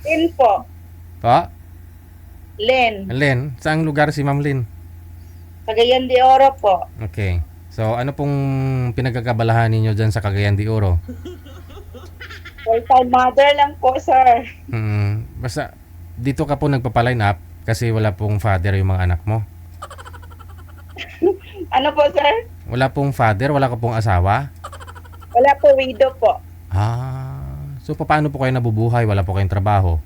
Lin po. Po? Lin. Len, saang lugar si Ma'am Lin? Cagayan de Oro po. Okay. So, ano pong pinagkakabalahan ninyo dyan sa Cagayan de Oro? Full-time mother lang po, sir. Basta, dito ka po nagpapaline up kasi wala pong father yung mga anak mo. Ano po, sir? Wala pong father, wala ka pong asawa. Wala po, widow po. So paano po kayo nabubuhay? Wala po kayong trabaho.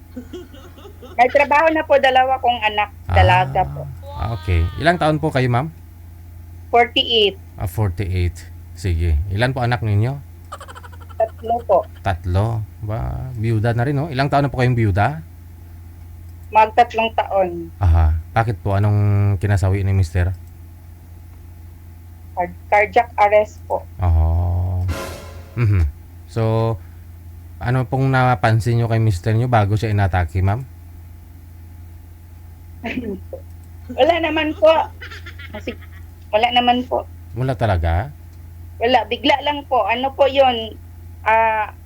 May trabaho na po, dalawa kong anak. Dalaga po. Okay. Ilang taon po kayo, ma'am? 48. 48. Sige. Ilan po anak ninyo? Tatlo po. Tatlo. Ba, biyuda na rin, no? Ilang taon na po kayong biyuda? Mag-3 taon. Aha. Bakit po? Anong kinasawi ni mister? Cardiac arrest po. Oh. So, ano pong napansin nyo kay mister nyo bago siya inatake, ma'am? Wala naman po. Kasi, wala naman po. Wala talaga? Wala, bigla lang po. Ano po yun?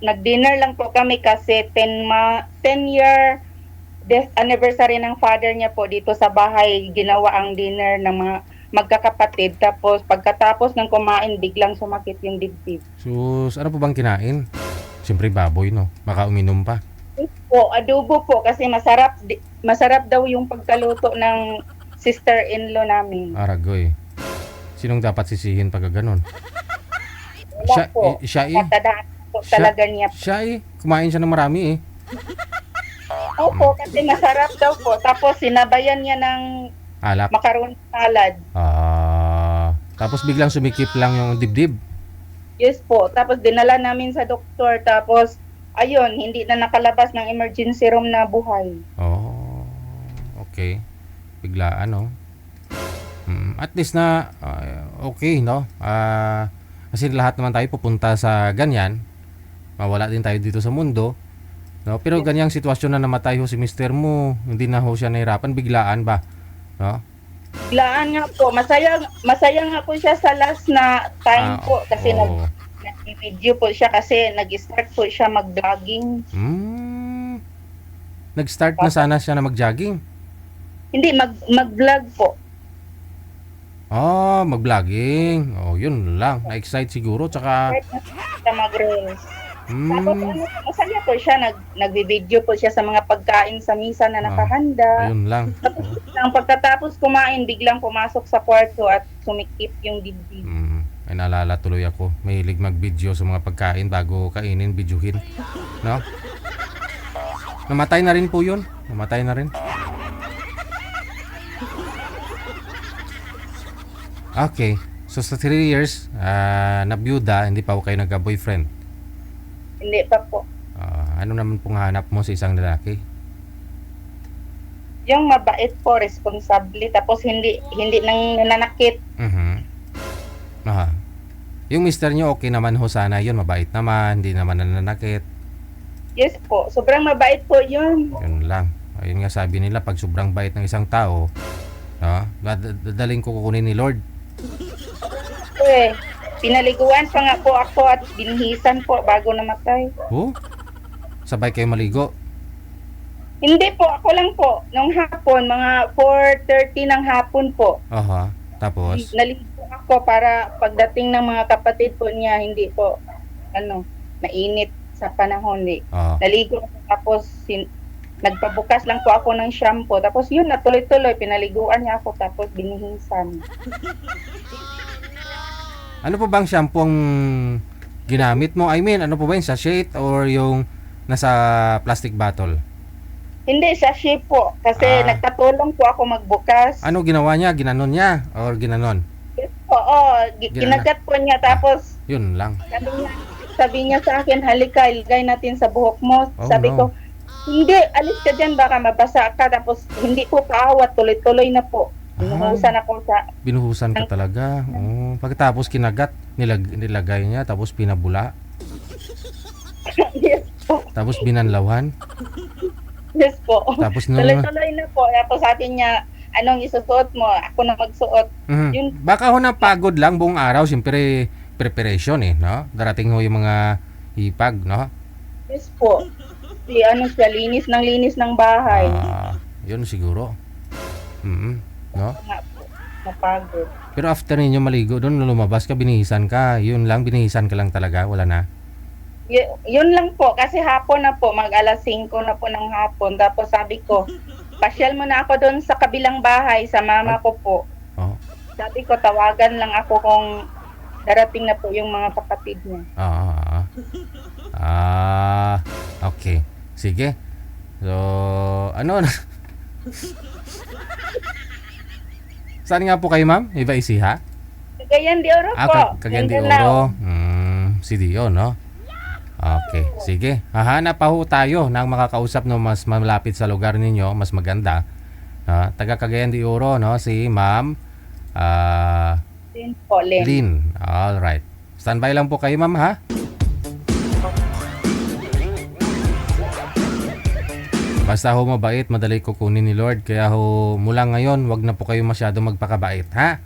Nag-dinner lang po kami kasi 10-year death anniversary ng father niya po dito sa bahay. Ginawa ang dinner ng mga magkakapatid. Tapos pagkatapos ng kumain, biglang sumakit yung dibdib. Sus, ano po bang kinain? Siyempre baboy, no? Baka uminom pa. Po, adobo po kasi masarap daw yung pagkaluto ng sister-in-law namin. Aragoy. Sinong dapat sisihin pag ganon? Wala po. Siya Matadaan po talaga niya. Siya kumain siya ng marami eh. Opo, kasi masarap daw po. Tapos sinabayan niya ng Alak. macaron salad. Tapos biglang sumikip lang yung dibdib. Yes po. Tapos dinala namin sa doktor. Tapos, ayun, hindi na nakalabas ng emergency room na buhay. Oh, okay. Biglaan, no? At least na okay, no? Kasi lahat naman tayo pupunta sa ganyan. Mawala din tayo dito sa mundo. No? Pero ganyang sitwasyon na namatay ho si mister mo, hindi na ho siya nahirapan, biglaan ba? No? Biglaan nga po. Masaya nga po siya sa last na time po. Kasi nag-video po siya kasi nag-start po siya mag-vlogging. Nag-start na sana siya na mag-jogging? Hindi, mag-vlog po. Mag-vlogging. Yun lang. Na-excite siguro. Tsaka Siya mag-reels. Tapos masaya po siya. Nag-video po siya sa mga pagkain sa misa na nakahanda. Ayun lang. Tapos pagkatapos kumain, biglang pumasok sa kwarto at sumikip yung dibdib. Ay naalala tuloy ako. Mahilig mag-video sa mga pagkain bago kainin, videohin. No? Namatay na rin po yun. Namatay na rin. Okay. So sa 3 years, nabiyuda, hindi pa kayo nagka-boyfriend? Hindi pa po. Ano naman pong hanap mo sa isang lalaki? Yung mabait po, responsable, tapos hindi nang nananakit. Yung mister nyo, okay naman ho sana yun. Mabait naman, hindi naman nananakit. Yes po, sobrang mabait po yun. Yun lang. Ayun nga sabi nila, pag sobrang bait ng isang tao, dadaling ko kukunin ni Lord. Pinaliguan pa nga po ako at binhisan po bago namatay. Sabay kayo maligo? Hindi po, ako lang po. Nung hapon, mga 4:30 ng hapon po. Tapos? Naligo ako para pagdating ng mga kapatid po niya, hindi po, mainit sa panahon. Naligo ako tapos nagpabukas lang po ako ng shampoo. Tapos yun, natuloy-tuloy, pinaliguan niya ako tapos binihisan. Ano po bang shampoo ang ginamit mo? I mean, ano po ba yung sachet or yung nasa plastic bottle? Hindi, sachet po. Kasi nagtatulong po ako magbukas. Ano ginawa niya? Ginanon niya? Or ginanon? Oo, kinagat po niya. Tapos, yun lang. Sabi niya sa akin, halika, ilagay natin sa buhok mo. Sabi ko, hindi, alis ka dyan, baka mabasa ka. Tapos, hindi po paawat, tuloy-tuloy na po. Binuhusan ako sa... Binuhusan ka talaga. Pagkatapos kinagat, nilagay niya, tapos pinabula. Yes po. Tapos binanlawan. Yes po. Tapos tuloy-tuloy na po. Tapos sabi niya, anong isusuot mo? Ako na magsuot. Yun. Baka ho napagod lang buong araw. Siyempre, preparation no? Darating ho yung mga hipag, no? Yes po. Si ano siya, linis ng bahay. Yun siguro. No? Nga po, napagod. Pero after ninyo maligo doon, lumabas ka, binihisan ka. Yun lang, binihisan ka lang talaga. Wala na. Yun lang po, kasi hapon na po, mag alas 5 na po ng hapon. Tapos sabi ko, pasyal mo na ako doon sa kabilang bahay, sa mama ko po. Oh. Sabi ko, tawagan lang ako kung darating na po yung mga kapatid niya. Okay. Sige. So, ano na? Saan nga po kayo, ma'am? Iba Ecija? Cagayan de Oro po. Cagayan de Mindanao. Oro. Si Dio, no? Okay. Sige. Hahanap pa ho tayo ng makakausap no mas malapit sa lugar ninyo, mas maganda. Taga Cagayan de Oro, no? Si Ma'am Din po, Len. Lynn. All right. Standby lang po kayo, ma'am, ha? Basta ho mabait, madali kukunin ni Lord. Kaya ho, mula ngayon, wag na po kayo masyado magpakabait, ha?